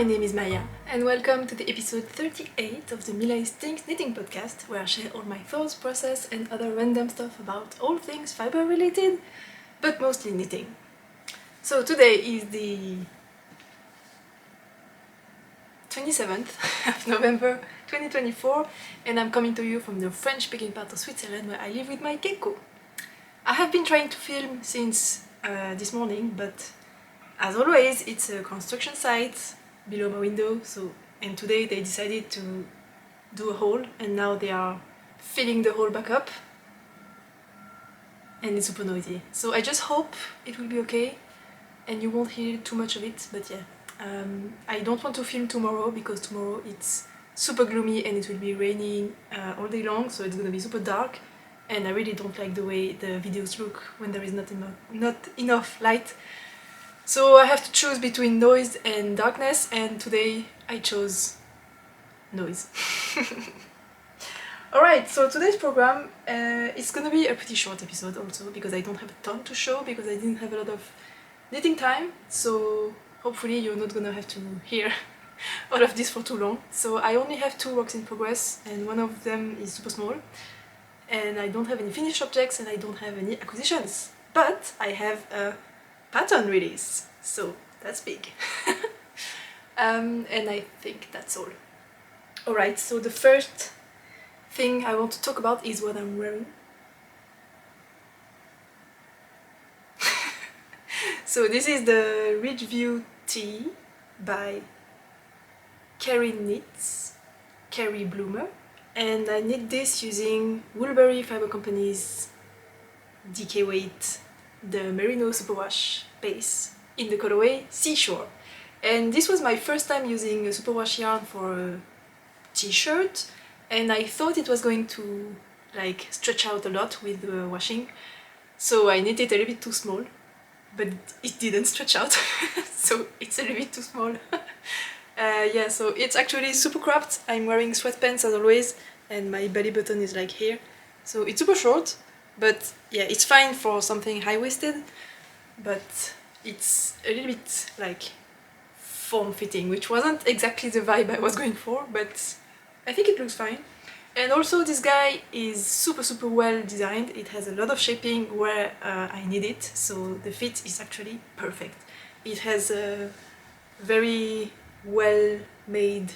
my name is Maya, and welcome to the episode 38 of the Mila's Tinks knitting podcast, where I share all my thoughts, process, and other random stuff about all things fiber related, but mostly knitting. So today is the 27th of November 2024, and I'm coming to you from the French-speaking part of Switzerland, where I live with my gecko. I have been trying to film since this morning, but as always, it's a construction site below my window, and today they decided to do a hole, and now they are filling the hole back up, and it's super noisy. So I just hope it will be okay, and you won't hear too much of it, but yeah. I don't want to film tomorrow, because tomorrow it's super gloomy and it will be raining all day long, so it's gonna be super dark, and I really don't like the way the videos look when there is not enough light. So I have to choose between noise and darkness, and today I chose noise. Alright, so today's program is gonna be a pretty short episode also, because I don't have a ton to show, because I didn't have a lot of knitting time, so hopefully you're not gonna have to hear all of this for too long. So I only have 2 works in progress, and one of them is super small, and I don't have any finished objects, and I don't have any acquisitions, but I have a pattern release, so that's big. And I think that's all. Alright, so the first thing I want to talk about is what I'm wearing. So this is the Ridgeview Tee by Carrie Knits, Carrie Bloomer, and I knit this using Woolberry Fiber Company's DK Weight, the Merino Superwash base in the colorway Seashore. And this was my first time using a superwash yarn for a t-shirt, and I thought it was going to like stretch out a lot with the washing, so I knit it a little bit too small, but it didn't stretch out. So it's a little bit too small. Yeah, so it's actually super cropped. I'm wearing sweatpants as always, and my belly button is like here, so it's super short. But yeah, it's fine for something high-waisted, but it's a little bit like form-fitting, which wasn't exactly the vibe I was going for, but I think it looks fine. And also this guy is super well designed. It has a lot of shaping where I need it, so the fit is actually perfect. It has a very well-made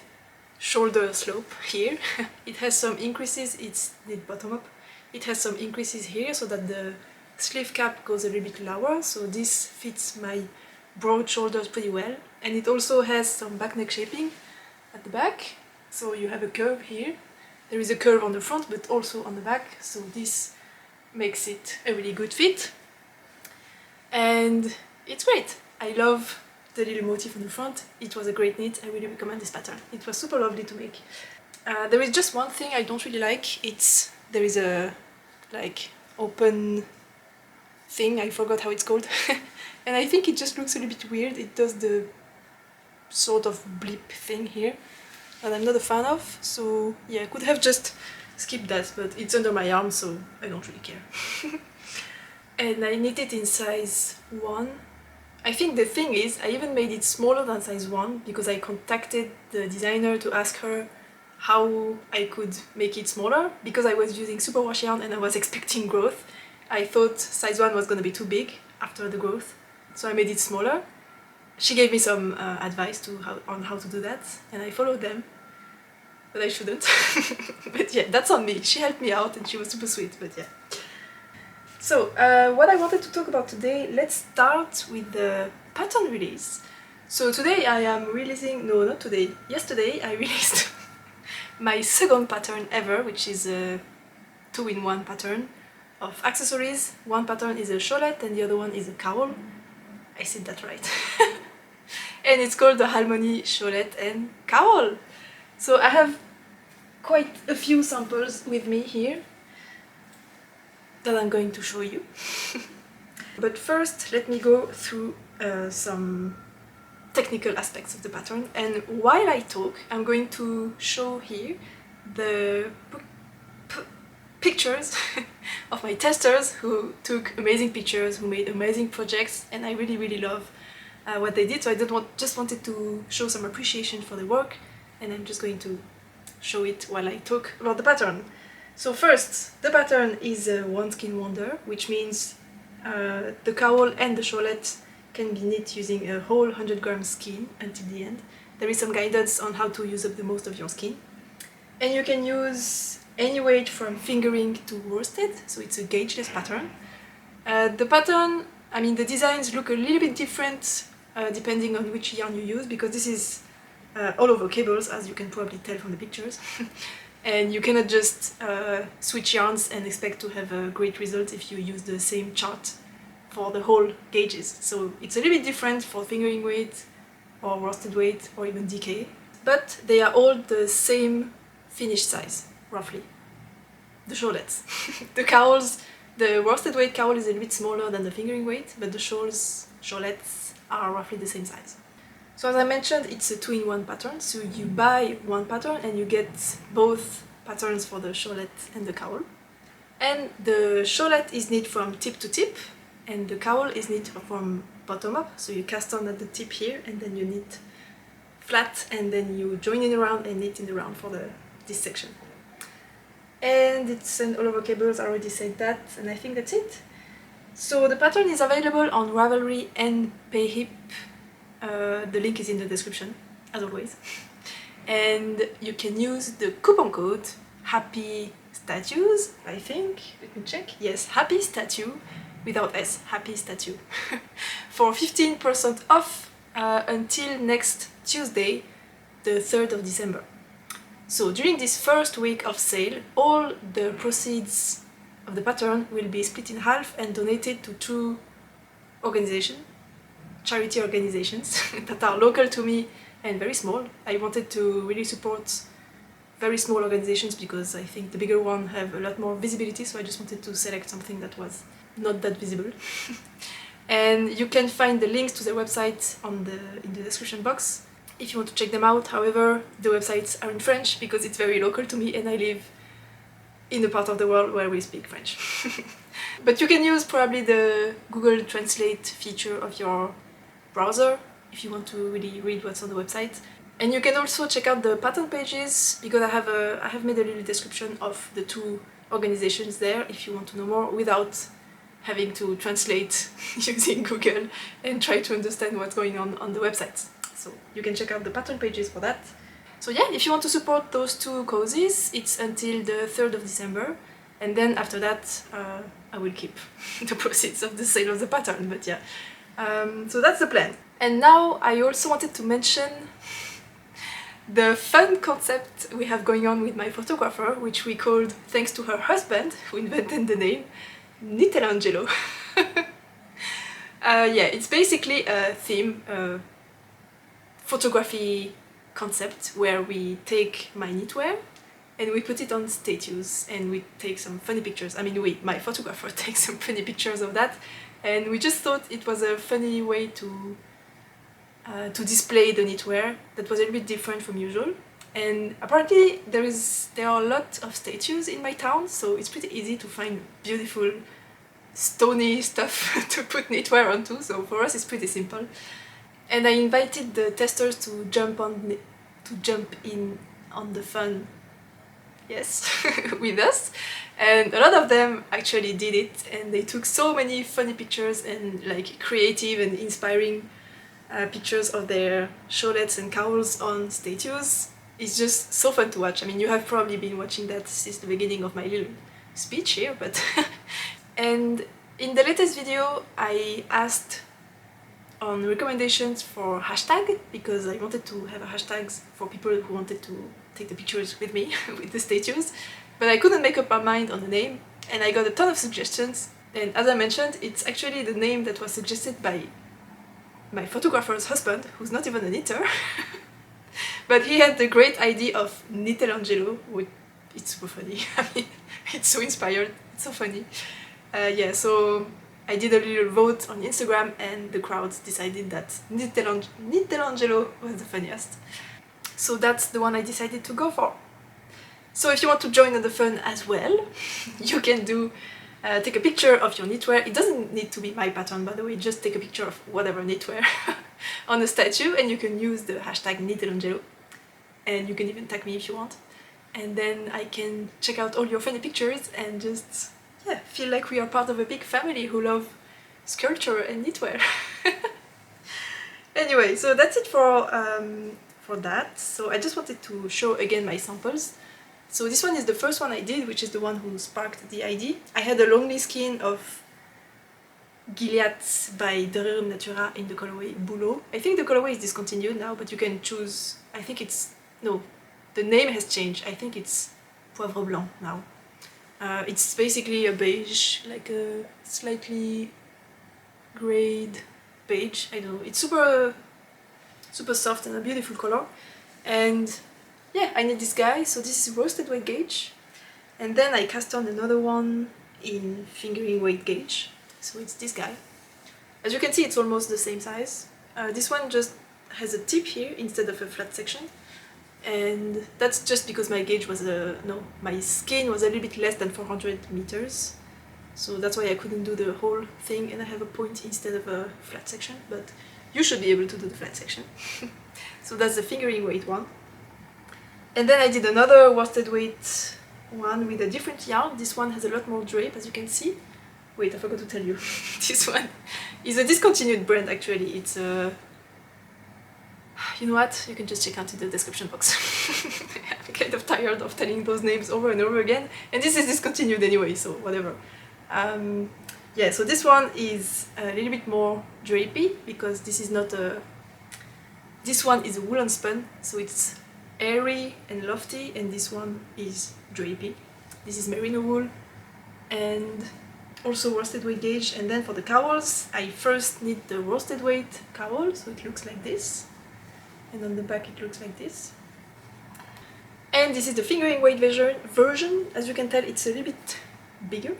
shoulder slope here. It has some increases, it's knit bottom up. It has some increases here so that the sleeve cap goes a little bit lower, so this fits my broad shoulders pretty well. And it also has some back neck shaping at the back, so you have a curve here. There is a curve on the front but also on the back, so this makes it a really good fit. And it's great. I love the little motif on the front. It was a great knit. I really recommend this pattern. It was super lovely to make. There is just one thing I don't really like. There is a like open thing, I forgot how it's called. And I think it just looks a little bit weird. It does the sort of blip thing here, and I'm not a fan of, so yeah, I could have just skipped that, but it's under my arm, so I don't really care. And I knit it in size 1. I think the thing is, I even made it smaller than size 1, because I contacted the designer to ask her how I could make it smaller, because I was using superwash yarn and I was expecting growth. I thought size 1 was gonna be too big after the growth, so I made it smaller. She gave me some advice on how to do that, and I followed them, but I shouldn't. But yeah, that's on me. She helped me out and she was super sweet, but yeah. So, what I wanted to talk about today, let's start with the pattern release. So today I am releasing, no, not today, yesterday I released my second pattern ever, which is a 2-in-1 pattern of accessories. One pattern is a shawlette and the other one is a cowl. I said that right. And it's called the Halmoni Shawlette and Cowl. So I have quite a few samples with me here that I'm going to show you. But first, let me go through some technical aspects of the pattern, and while I talk, I'm going to show here the pictures of my testers who took amazing pictures, who made amazing projects, and I really love what they did, so I just wanted to show some appreciation for the work, and I'm just going to show it while I talk about the pattern. So first, the pattern is a one skein wonder, which means the cowl and the shawlette can be knit using a whole 100-gram skein until the end. There is some guidance on how to use up the most of your skein. And you can use any weight from fingering to worsted, so it's a gaugeless pattern. The pattern, I mean, the designs look a little bit different depending on which yarn you use, because this is all over cables, as you can probably tell from the pictures. And you cannot just switch yarns and expect to have a great result if you use the same chart for the whole gauges. So it's a little bit different for fingering weight or worsted weight or even DK, but they are all the same finished size, roughly. The shawlettes. The cowls, the worsted weight cowl is a little bit smaller than the fingering weight, but the shawlettes are roughly the same size. So as I mentioned, it's a 2-in-1 pattern, so you buy one pattern and you get both patterns for the shawlette and the cowl. And the shawlette is knit from tip to tip, and the cowl is knit from bottom up, so you cast on at the tip here and then you knit flat and then you join in around and knit in the round for this section. And it's an all over cables, I already said that, and I think that's it. So the pattern is available on Ravelry and Payhip. The link is in the description, as always. And you can use the coupon code Happy Statues, I think. Let me check. Yes, Happy Statue, without S, Happy Statue, for 15% off until next Tuesday, the 3rd of December. So during this first week of sale, all the proceeds of the pattern will be split in half and donated to 2 organizations, charity organizations that are local to me and very small. I wanted to really support very small organizations because I think the bigger ones have a lot more visibility, so I just wanted to select something that was not that visible. And you can find the links to their website in the description box if you want to check them out. However, the websites are in French because it's very local to me and I live in the part of the world where we speak French. But you can use probably the Google Translate feature of your browser if you want to really read what's on the website. And you can also check out the pattern pages because I have made a little description of the 2 organizations there if you want to know more without having to translate using Google and try to understand what's going on the website. So you can check out the pattern pages for that. So yeah, if you want to support those 2 causes, it's until the 3rd of December, and then after that I will keep the proceeds of the sale of the pattern, but yeah. So that's the plan. And now I also wanted to mention the fun concept we have going on with my photographer, which we called, thanks to her husband, who invented the name, knitelangelo. Yeah, it's basically a theme, photography concept where we take my knitwear and we put it on statues and we take some funny pictures. I mean, my photographer takes some funny pictures of that, and we just thought it was a funny way to display the knitwear that was a little bit different from usual. And apparently there are a lot of statues in my town, so it's pretty easy to find beautiful stony stuff to put knitwear onto, so for us it's pretty simple. And I invited the testers to jump in on the fun, yes, with us, and a lot of them actually did it, and they took so many funny pictures and like creative and inspiring pictures of their shawlettes and cowls on statues. It's just so fun to watch. I mean, you have probably been watching that since the beginning of my little speech here, but and in the latest video I asked on recommendations for hashtag because I wanted to have a hashtags for people who wanted to take the pictures with me with the statues, but I couldn't make up my mind on the name, and I got a ton of suggestions. And as I mentioned, it's actually the name that was suggested by my photographer's husband, who's not even a knitter. But he had the great idea of knitelangelo, which it's super funny. I mean, it's so inspired, it's so funny. Yeah, so I did a little vote on Instagram and the crowds decided that knitelangelo was the funniest. So that's the one I decided to go for. So if you want to join in the fun as well, you can take a picture of your knitwear. It doesn't need to be my pattern, by the way, just take a picture of whatever knitwear. on a statue, and you can use the hashtag knitelangelo, and you can even tag me if you want, and then I can check out all your funny pictures and just, yeah, feel like we are part of a big family who love sculpture and knitwear. Anyway, so that's it for that. So I just wanted to show again my samples. So this one is the first one I did, which is the one who sparked the idea. I had a lonely skin of Gilead by Dererum Natura in the colorway Boulot. I think the colorway is discontinued now, but you can choose, I think it's, no, the name has changed. I think it's Poivre Blanc now. It's basically a beige, like a slightly grayed beige, I don't know. It's super soft and a beautiful color. And yeah, I need this guy, so this is worsted weight gauge. And then I cast on another one in fingering weight gauge. So it's this guy. As you can see, it's almost the same size. This one just has a tip here instead of a flat section. And that's just because my gauge was my skin was a little bit less than 400 meters. So that's why I couldn't do the whole thing and I have a point instead of a flat section, but you should be able to do the flat section. So that's the fingering weight one. And then I did another worsted weight one with a different yarn. This one has a lot more drape, as you can see. Wait, I forgot to tell you. This one is a discontinued brand actually. It's a... You know what? You can just check out in the description box. I'm kind of tired of telling those names over and over again. And this is discontinued anyway, so whatever. Yeah, so this one is a little bit more drapey because this is not a... This one is a woolen spun, so it's airy and lofty, and this one is drapey. This is merino wool and also worsted weight gauge. And then for the cowls, I first knit the worsted weight cowl, so it looks like this. And on the back it looks like this. And this is the fingering weight version. As you can tell, it's a little bit bigger.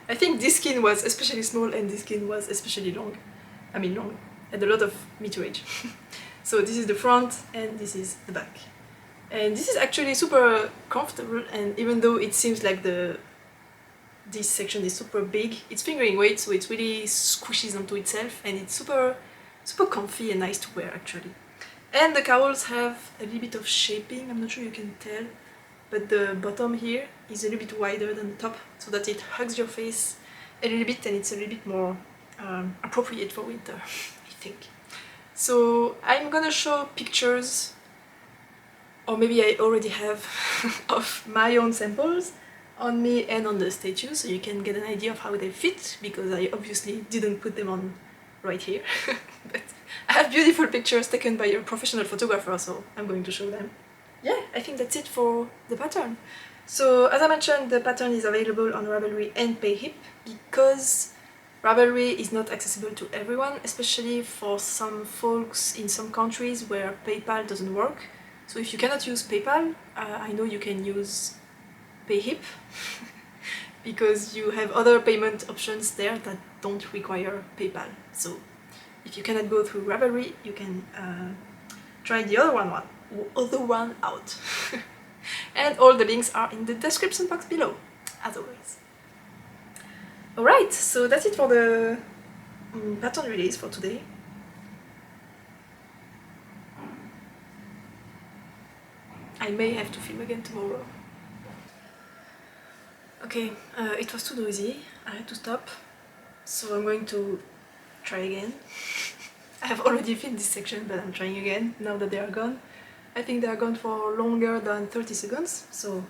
I think this skin was especially small and this skin was especially long. I mean long, had a lot of meterage. So this is the front and this is the back. And this is actually super comfortable, and even though it seems like this section is super big, it's fingering weight, so it really squishes onto itself and it's super comfy and nice to wear actually. And the cowls have a little bit of shaping, I'm not sure you can tell, but the bottom here is a little bit wider than the top so that it hugs your face a little bit and it's a little bit more appropriate for winter, I think. So I'm gonna show pictures, or maybe I already have, of my own samples on me and on the statue, so you can get an idea of how they fit, because I obviously didn't put them on right here. But I have beautiful pictures taken by a professional photographer, so I'm going to show them. Yeah, I think that's it for the pattern. So as I mentioned, the pattern is available on Ravelry and Payhip because Ravelry is not accessible to everyone, especially for some folks in some countries where PayPal doesn't work. So if you cannot use PayPal, I know you can use Payhip because you have other payment options there that don't require PayPal. So if you cannot go through Ravelry, you can try the other one out. And all the links are in the description box below, as always. Alright, so that's it for the pattern release for today. I may have to film again tomorrow. Okay, it was too noisy, I had to stop, so I'm going to try again. I have already filmed this section, but I'm trying again now that they are gone. I think they are gone for longer than 30 seconds, so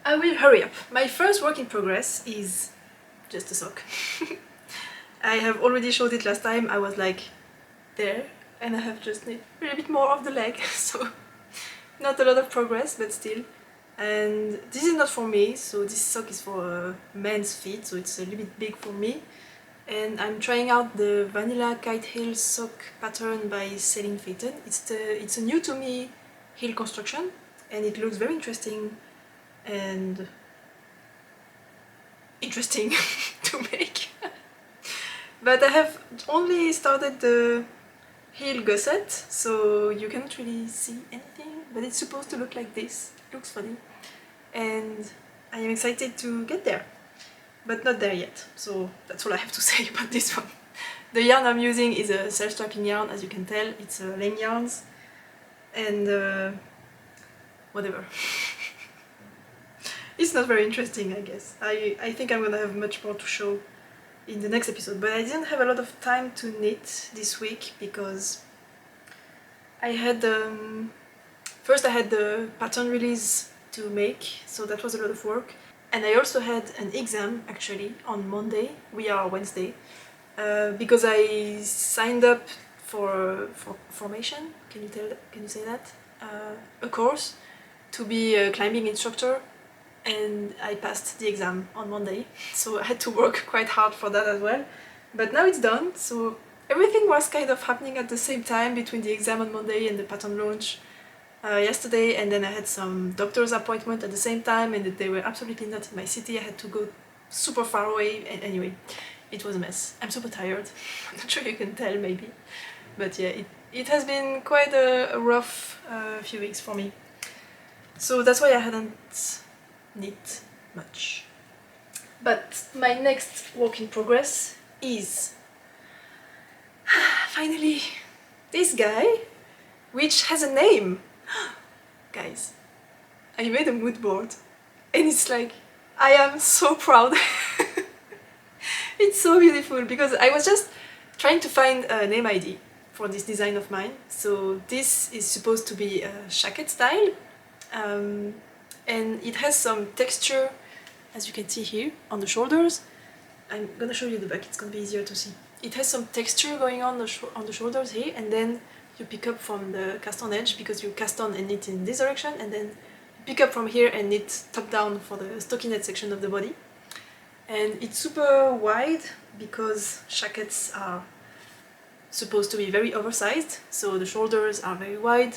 I will hurry up. My first work in progress is just a sock. I have already showed it last time. I was like there, and I have just knit a little bit more of the leg, so not a lot of progress, but still. And this is not for me, so this sock is for men's feet, so it's a little bit big for me. And I'm trying out the vanilla Kite Heel sock pattern by Céline Phaeton. It's a new to me heel construction, and it looks very interesting and interesting to make. But I have only started the heel gusset, so you cannot really see anything, but it's supposed to look like this. It looks funny, and I am excited to get there. But not there yet, so that's all I have to say about this one. The yarn I'm using is a self-strapping yarn, as you can tell. It's Lane Yarns, and whatever. It's not very interesting, I guess. I think I'm gonna have much more to show in the next episode, but I didn't have a lot of time to knit this week because I had first I had the pattern release to make, so that was a lot of work, and I also had an exam actually on Monday. We are Wednesday, because I signed up for formation. Can you say that? A course to be a climbing instructor, and I passed the exam on Monday, so I had to work quite hard for that as well. But now it's done, so everything was kind of happening at the same time between the exam on Monday and the pattern launch yesterday, and then I had some doctor's appointment at the same time, and they were absolutely not in my city. I had to go super far away, and anyway, it was a mess. I'm super tired. I'm not sure you can tell, maybe, but yeah, it has been quite a rough few weeks for me. So that's why I hadn't knit much. But my next work in progress is finally this guy, which has a name. Guys, I made a mood board, and it's like, I am so proud. It's so beautiful, because I was just trying to find a name ID for this design of mine. So this is supposed to be a shacket style, and it has some texture, as you can see here on the shoulders. I'm gonna show you the back, it's gonna be easier to see. It has some texture going on the shoulders here, and then you pick up from the cast on edge, because you cast on and knit in this direction, and then pick up from here and knit top down for the stockinette section of the body. And it's super wide because shackets are supposed to be very oversized, so the shoulders are very wide,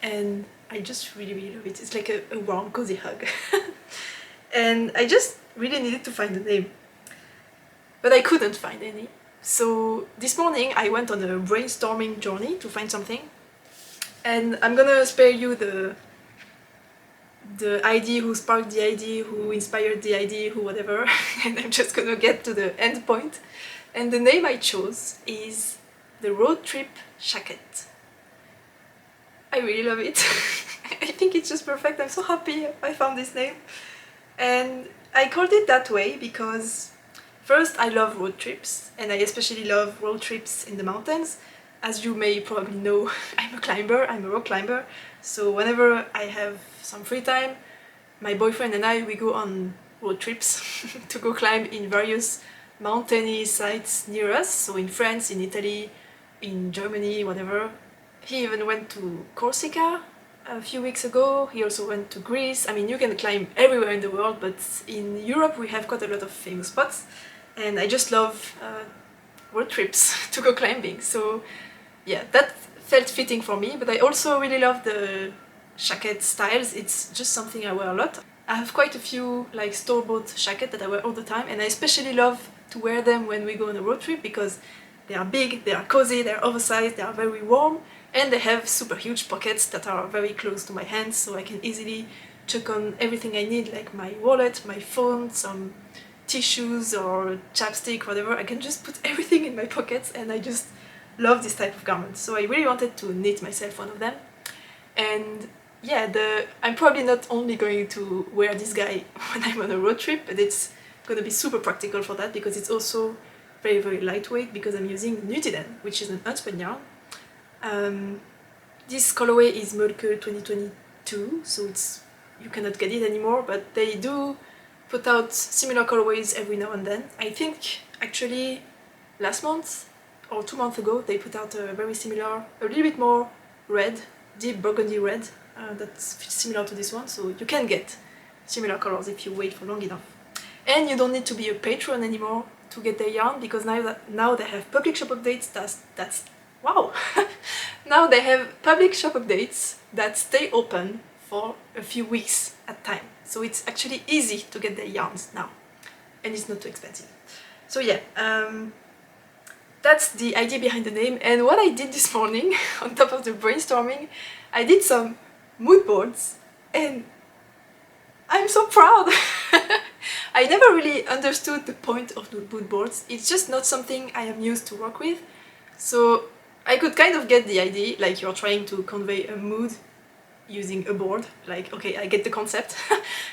and I just really love it. It's like a warm, cozy hug. And I just really needed to find a name, but I couldn't find any. So this morning I went on a brainstorming journey to find something, and I'm gonna spare you the idea, who sparked the idea, who inspired the idea, who whatever, and I'm just gonna get to the end point. And the name I chose is the Roadtrip Shacket. I really love it. I think it's just perfect. I'm so happy I found this name. And I called it that way because first, I love road trips, and I especially love road trips in the mountains. As you may probably know, I'm a climber, I'm a rock climber, so whenever I have some free time, my boyfriend and I, we go on road trips to go climb in various mountainy sites near us, so in France, in Italy, in Germany, whatever. He even went to Corsica a few weeks ago. He also went to Greece. I mean, you can climb everywhere in the world, but in Europe we have quite a lot of famous spots, and I just love road trips to go climbing. So yeah, that felt fitting for me, but I also really love the shacket styles. It's just something I wear a lot. I have quite a few like store-bought shacket that I wear all the time, and I especially love to wear them when we go on a road trip because they are big, they are cozy, they are oversized, they are very warm, and they have super huge pockets that are very close to my hands, so I can easily chuck on everything I need, like my wallet, my phone, some tissues or chapstick, whatever. I can just put everything in my pockets, and I just love this type of garment. So I really wanted to knit myself one of them. And yeah, I'm probably not only going to wear this guy when I'm on a road trip, but it's going to be super practical for that because it's also very lightweight because I'm using knitelangelo, which is an unspun yarn. This colorway is Molke 2022, so you cannot get it anymore, but they do put out similar colorways every now and then. I think actually last month or 2 months ago they put out a very similar, a little bit more red, deep burgundy red, that's similar to this one, so you can get similar colors if you wait for long enough. And you don't need to be a patron anymore to get their yarn, because now they have public shop updates. That's wow. Now they have public shop updates that stay open for a few weeks at a time, so it's actually easy to get their yarns now, and it's not too expensive. So yeah, that's the idea behind the name. And what I did this morning on top of the brainstorming, I did some mood boards, and I'm so proud. I never really understood the point of the mood boards. It's just not something I am used to work with. So I could kind of get the idea, like you're trying to convey a mood using a board. Like, okay, I get the concept,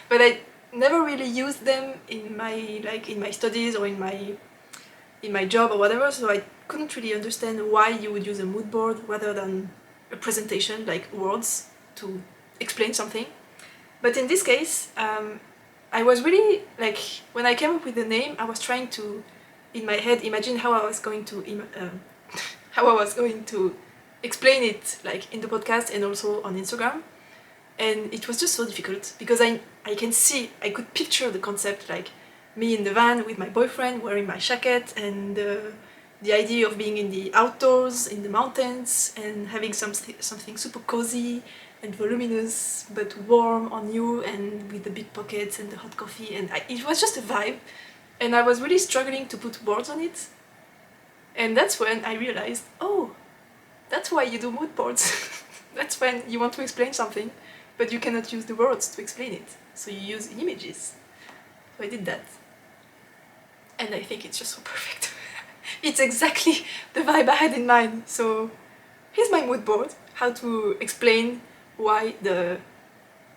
but I never really used them in my studies or in my job or whatever. So I couldn't really understand why you would use a mood board rather than a presentation, like words to explain something. But in this case, I was really, like, when I came up with the name, I was trying to, in my head, imagine how I was going to explain it, like in the podcast and also on Instagram. And it was just so difficult because I could picture the concept, like me in the van with my boyfriend wearing my shacket, and the idea of being in the outdoors, in the mountains, and having something super cozy and voluminous but warm on you, and with the big pockets and the hot coffee, and it was just a vibe, and I was really struggling to put words on it. And that's when I realized, oh, that's why you do mood boards. That's when you want to explain something, but you cannot use the words to explain it, so you use images. So I did that, and I think it's just so perfect. It's exactly the vibe I had in mind. So here's my mood board, how to explain why the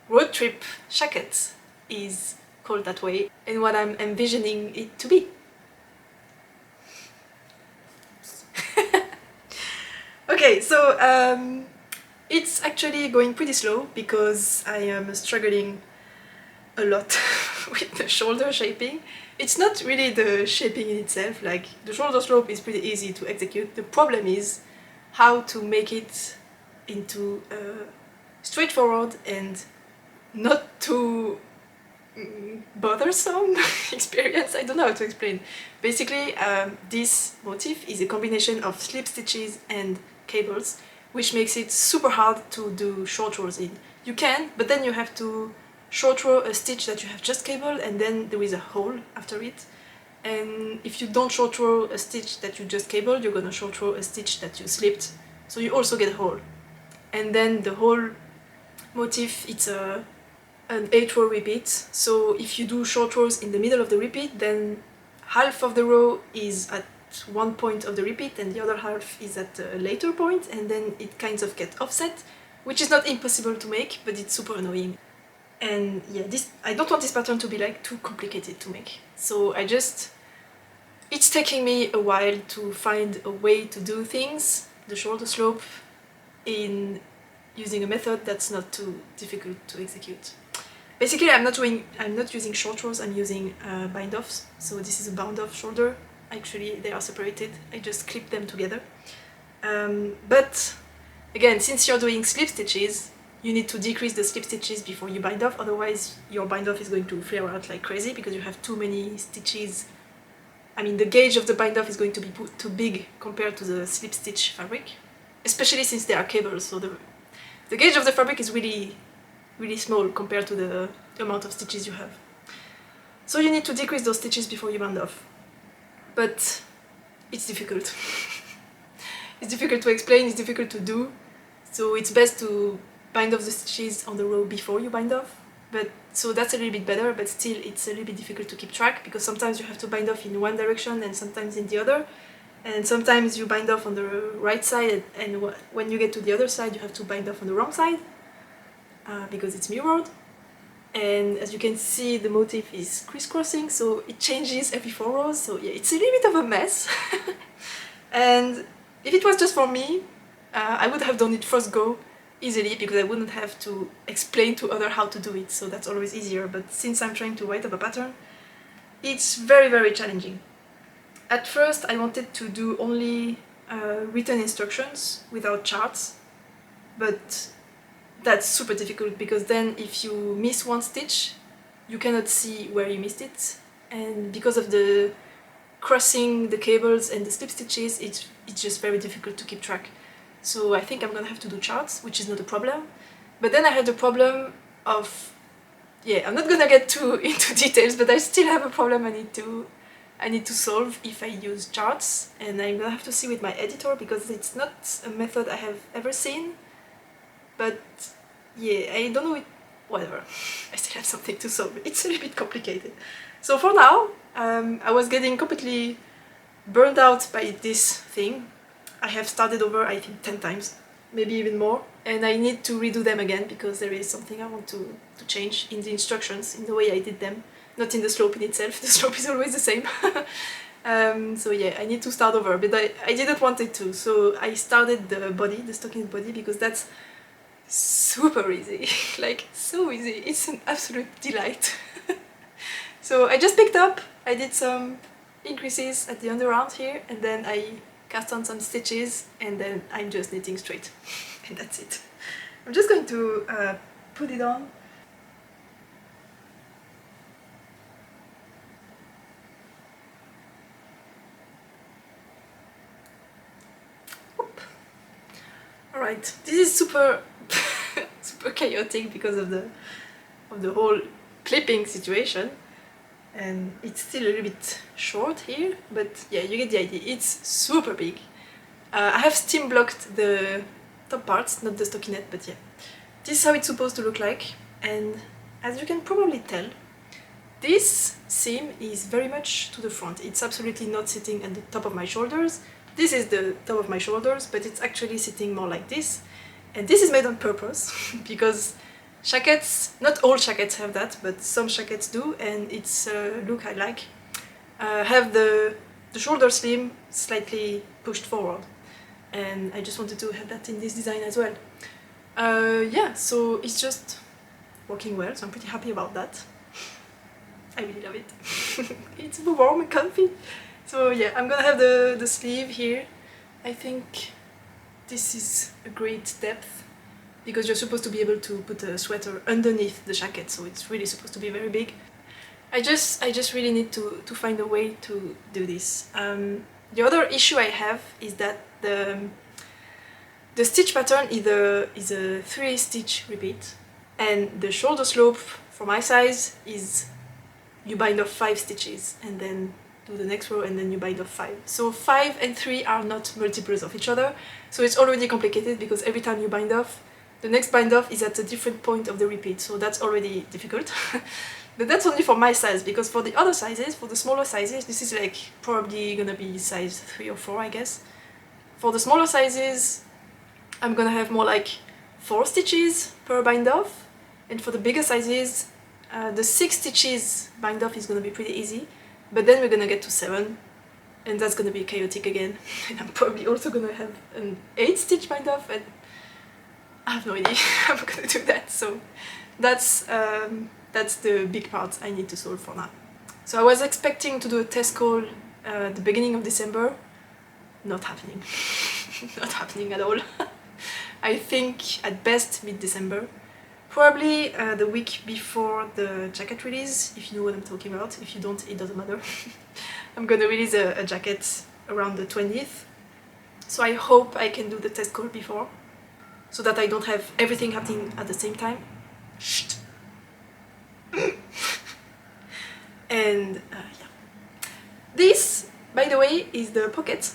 Roadtrip Shacket is called that way and what I'm envisioning it to be. Okay, so it's actually going pretty slow because I am struggling a lot with the shoulder shaping. It's not really the shaping in itself, like the shoulder slope is pretty easy to execute. The problem is how to make it into a straightforward and not too bothersome experience. I don't know how to explain. Basically, this motif is a combination of slip stitches and cables, which makes it super hard to do short rows in. You can, but then you have to short row a stitch that you have just cabled, and then there is a hole after it. And if you don't short row a stitch that you just cabled, you're gonna short row a stitch that you slipped, so you also get a hole. And then the whole motif, it's an 8-row repeat, so if you do short rows in the middle of the repeat, then half of the row is at one point of the repeat and the other half is at a later point, and then it kind of gets offset, which is not impossible to make, but it's super annoying. And yeah, I don't want this pattern to be like too complicated to make, so it's taking me a while to find a way to do things, the shoulder slope, in using a method that's not too difficult to execute. Basically, I'm not using short rows, I'm using bind-offs. So this is a bound-off shoulder. Actually, they are separated. I just clip them together. But again, since you're doing slip stitches, you need to decrease the slip stitches before you bind off, otherwise your bind off is going to flare out like crazy because you have too many stitches. I mean, the gauge of the bind off is going to be too big compared to the slip stitch fabric, especially since they are cables, so the gauge of the fabric is really small compared to the amount of stitches you have. So you need to decrease those stitches before you bind off. But it's difficult. It's difficult to explain, it's difficult to do, so it's best to bind off the stitches on the row before you bind off. But so that's a little bit better, but still it's a little bit difficult to keep track because sometimes you have to bind off in one direction and sometimes in the other, and sometimes you bind off on the right side, and when you get to the other side you have to bind off on the wrong side because it's mirrored. And as you can see, the motif is crisscrossing, so it changes every 4 rows, so yeah, it's a little bit of a mess. And if it was just for me, I would have done it first go easily because I wouldn't have to explain to others how to do it, so that's always easier. But since I'm trying to write up a pattern, it's very challenging. At first I wanted to do only written instructions without charts, but that's super difficult because then if you miss one stitch, you cannot see where you missed it, and because of the crossing the cables and the slip stitches, it's just very difficult to keep track. So I think I'm gonna have to do charts, which is not a problem. But then I had the problem of, yeah, I'm not gonna get too into details, but I still have a problem I need to solve if I use charts, and I'm gonna have to see with my editor because it's not a method I have ever seen. But yeah, I don't know whatever, I still have something to solve. It's a little bit complicated. So for now, I was getting completely burned out by this thing. I have started over, I think, 10 times, maybe even more, and I need to redo them again because there is something I want to change in the instructions, in the way I did them, not in the slope in itself. The slope is always the same. So yeah, I need to start over, but I didn't want it to, so I started the body, the stocking body, because that's super easy. Like, so easy. It's an absolute delight. So I just picked up, I did some increases at the underarm here, and then I cast on some stitches, and then I'm just knitting straight. And that's it. I'm just going to put it on. Alright, this is super super chaotic because of the whole clipping situation, and it's still a little bit short here, but yeah, you get the idea. It's super big. I have steam blocked the top parts, not the stockinette, but yeah. This is how it's supposed to look like, and as you can probably tell, this seam is very much to the front. It's absolutely not sitting at the top of my shoulders. This is the top of my shoulders, but it's actually sitting more like this. And this is made on purpose, because shackets, not all shackets have that, but some shackets do, and it's a look I like. Have the shoulder seam slightly pushed forward, and I just wanted to have that in this design as well. Yeah, so it's just working well, so I'm pretty happy about that. I really love it. It's warm and comfy. So yeah, I'm gonna have the sleeve here. I think this is a great depth, because you're supposed to be able to put a sweater underneath the jacket, so it's really supposed to be very big. I just really need to find a way to do this. The other issue I have is that the stitch pattern is a 3-stitch repeat, and the shoulder slope for my size is you bind off 5 stitches and then do the next row, and then you bind off 5. So 5 and 3 are not multiples of each other, so it's already complicated because every time you bind off, the next bind off is at a different point of the repeat, so that's already difficult. But that's only for my size, because for the other sizes, for the smaller sizes, this is like probably gonna be size 3 or 4, I guess. For the smaller sizes, I'm gonna have more like 4 stitches per bind off, and for the bigger sizes, the 6 stitches bind off is gonna be pretty easy. But then we're gonna get to 7, and that's gonna be chaotic again. And I'm probably also gonna have an 8-stitch bind off, and I have no idea how I'm gonna do that. So that's the big part I need to solve for now. So I was expecting to do a test call at the beginning of December. Not happening. Not happening at all. I think at best mid-December. Probably the week before the jacket release, if you know what I'm talking about. If you don't, it doesn't matter. I'm gonna release a jacket around the 20th. So I hope I can do the test call before, so that I don't have everything happening at the same time. Shh. And yeah. This, by the way, is the pocket.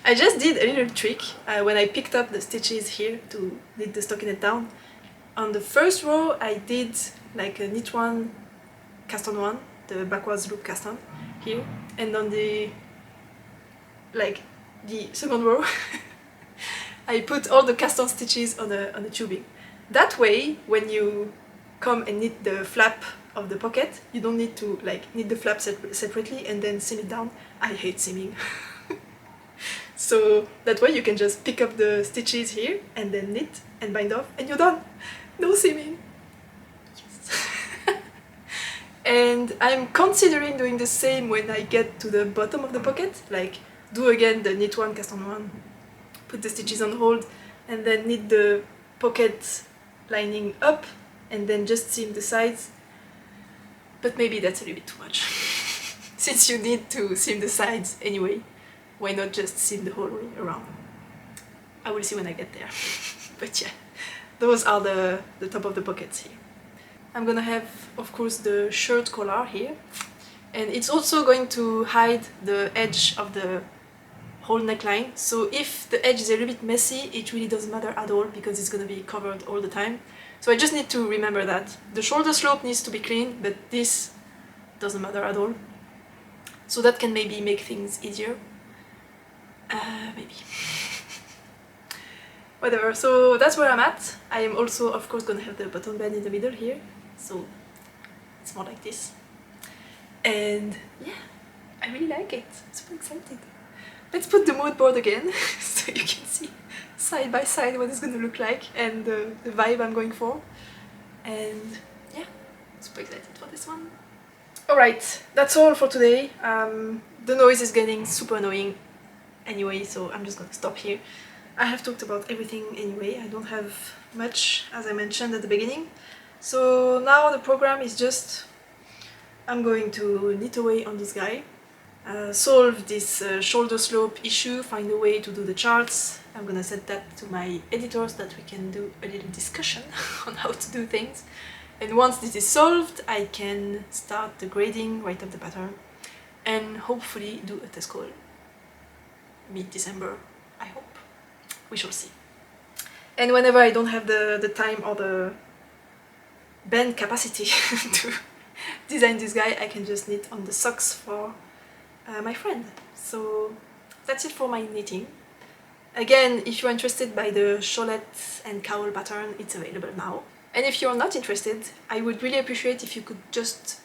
I just did a little trick when I picked up the stitches here to knit the stockinette down. On the first row I did like a knit one, cast on one, the backwards loop cast on here, and on the second row I put all the cast on stitches on the tubing. That way, when you come and knit the flap of the pocket, you don't need to like knit the flap separately and then seam it down. I hate seaming. So that way you can just pick up the stitches here and then knit and bind off, and you're done. No seaming. Yes. And I'm considering doing the same when I get to the bottom of the pocket, like do again the knit one, cast on one, put the stitches on hold, and then knit the pocket lining up, and then just seam the sides. But maybe that's a little bit too much. Since you need to seam the sides anyway, why not just seam the whole way around? I will see when I get there. But yeah, those are the top of the pockets here. I'm gonna have, of course, the shirt collar here, and it's also going to hide the edge of the whole neckline. So if the edge is a little bit messy, it really doesn't matter at all because it's gonna be covered all the time. So I just need to remember that. The shoulder slope needs to be clean, but this doesn't matter at all. So that can maybe make things easier. Maybe. Whatever, so that's where I'm at. I am also, of course, gonna have the button band in the middle here. So it's more like this. And yeah, I really like it. I'm super excited. Let's put the mood board again so you can see side by side what it's gonna look like and the vibe I'm going for. And yeah, super excited for this one. Alright, that's all for today. The noise is getting super annoying anyway, so I'm just gonna stop here. I have talked about everything anyway. I don't have much, as I mentioned at the beginning. So now the program is just, I'm going to knit away on this guy, solve this shoulder slope issue, find a way to do the charts. I'm gonna set that to my editors so that we can do a little discussion on how to do things. And once this is solved, I can start the grading, write up the pattern, and hopefully do a test call mid-December, I hope. We shall see. And whenever I don't have the time or the band capacity to design this guy, I can just knit on the socks for my friend. So that's it for my knitting. Again, if you're interested by the Shawlette and Cowl pattern, it's available now. And if you're not interested, I would really appreciate if you could just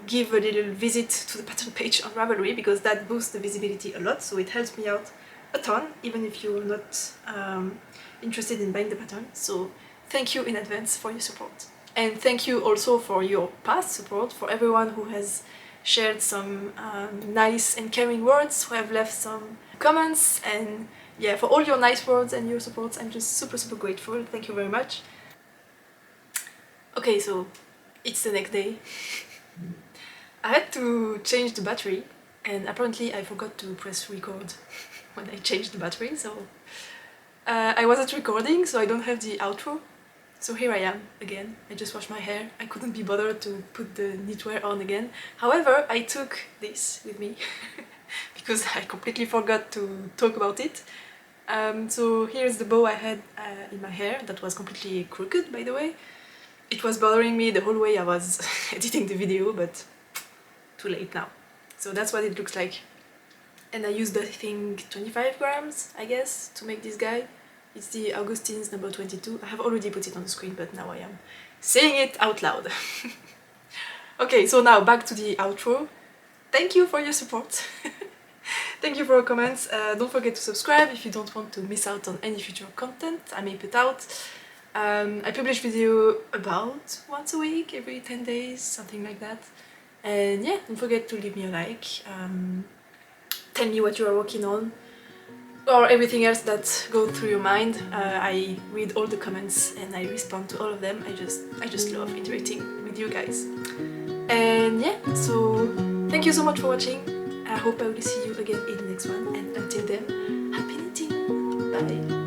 give a little visit to the pattern page on Ravelry, because that boosts the visibility a lot, so it helps me out a ton, even if you're not interested in buying the pattern. So thank you in advance for your support. And thank you also for your past support, for everyone who has shared some nice and caring words, who have left some comments, and yeah, for all your nice words and your support. I'm just super grateful. Thank you very much. Okay, so it's the next day. I had to change the battery, and apparently I forgot to press record when I changed the battery, so I wasn't recording, so I don't have the outro. So here I am again. I just washed my hair. I couldn't be bothered to put the knitwear on again. However, I took this with me because I completely forgot to talk about it. So here's the bow I had in my hair that was completely crooked, by the way. It was bothering me the whole way I was editing the video, but too late now. So that's what it looks like. And I used, I think, 25 grams, I guess, to make this guy. It's the Augustine's number 22. I have already put it on the screen, but now I am saying it out loud. Okay, so now back to the outro. Thank you for your support. Thank you for your comments. Don't forget to subscribe if you don't want to miss out on any future content I may put out. I publish video about once a week, every 10 days, something like that. And yeah, don't forget to leave me a like. Tell me what you are working on, or everything else that goes through your mind. I read all the comments and I respond to all of them. I just love interacting with you guys. And yeah, so thank you so much for watching. I hope I will see you again in the next one, and until then, happy knitting! Bye!